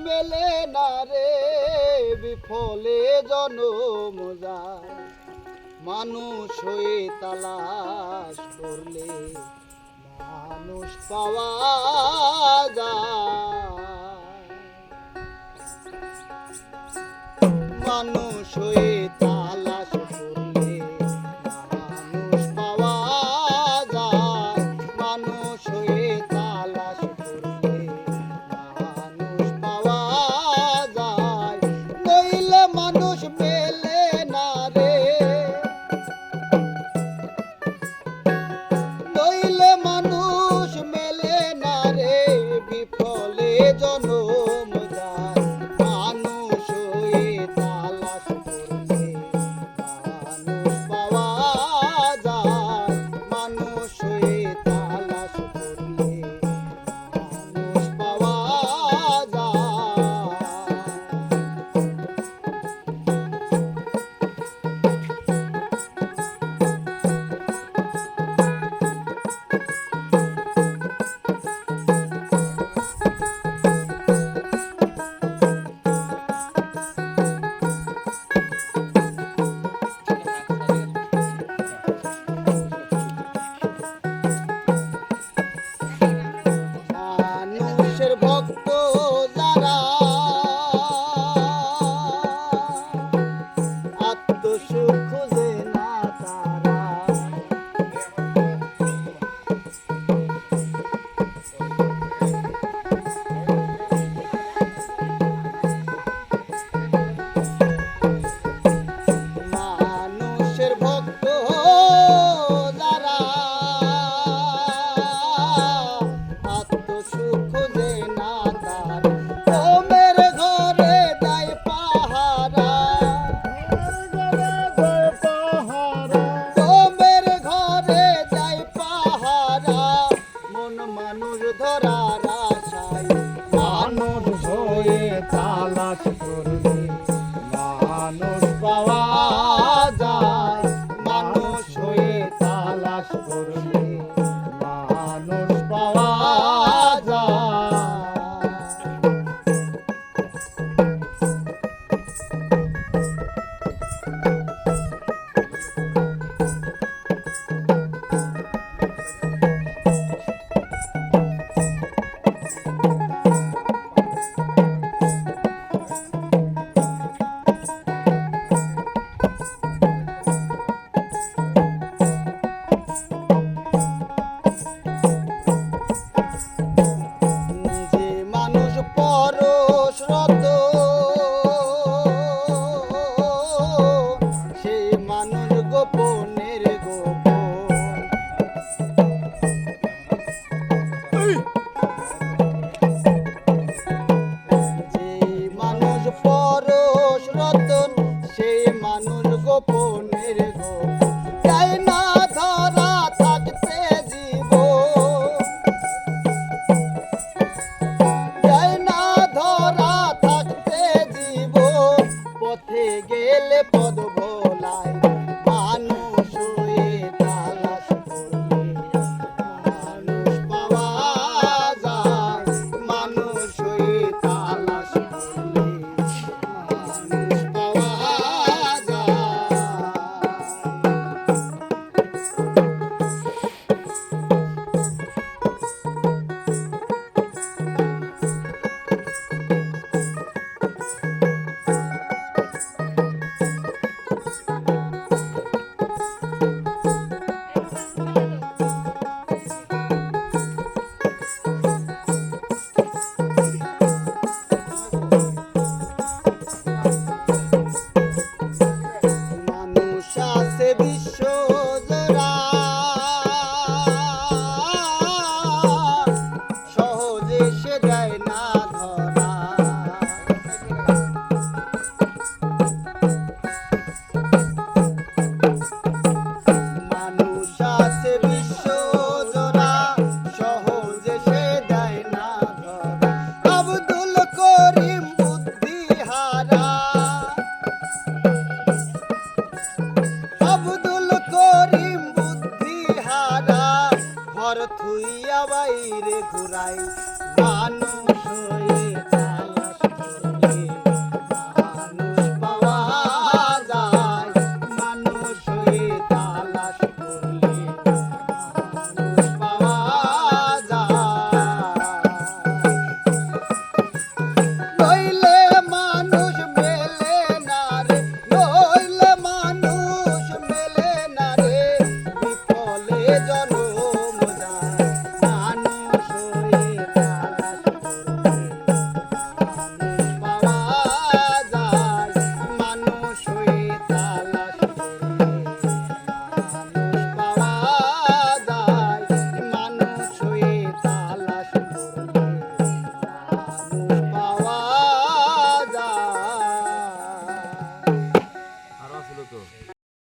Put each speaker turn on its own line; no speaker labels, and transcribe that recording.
মেলে না রে, বিফলে জনম যায়। মানুষ হয়ে তালাশ করলে মানুষ পাওয়া যায়। মানুষ হয়ে তালাশ করলে মানুষ পাওয়া যায়। মানুষ হয়ে তালাশ করলে মানুষ পাওয়া যায়। নইলে মানুষ মেলে না রে, নইলে মানুষ মেলে না রে, বিফলে জনম যায়। মানুষ হয়ে তালাশ করলে মানুষ পাওয়া যায়। মানুষ হয়ে তালাশ করলে মানুষ পাওয়া যায়। মানুষের ভক্ত যারা আত্মসুখ খুঁজে না তারা, মানুষের ভক্ত যারা আত্মসুখ খুঁজে না তারা, ওমের ঘরে দেয় পাহারা, ওমের ঘরে দেয় পাহারা। মন মানুষ ধরার আশায় মানুষ হয়ে তালাশ করলে মানুষ পাওয়া যায়। মানুষ হয়ে তালাশ করলে মানুষ পাওয়া যায়। যে মানুষ পরশরত, সে মানুষ গোপনের গোপন। যে মানুষ পরশরত, সে মানুষ গোপনের গোপন। চাই না ধরা থাকতে জীবন, চাই না ধরা থাকতে জীবন। পথে গেলে পদ ভোলায় মানুষ হয়ে তালাশ করলে মানুষ পাওয়া যায়। মানুষ হয়ে তালাশ করলে মানুষ পাওয়া যায়। মানুষ আছে বিশ্ব জোড়া, সহজে সে দেয় না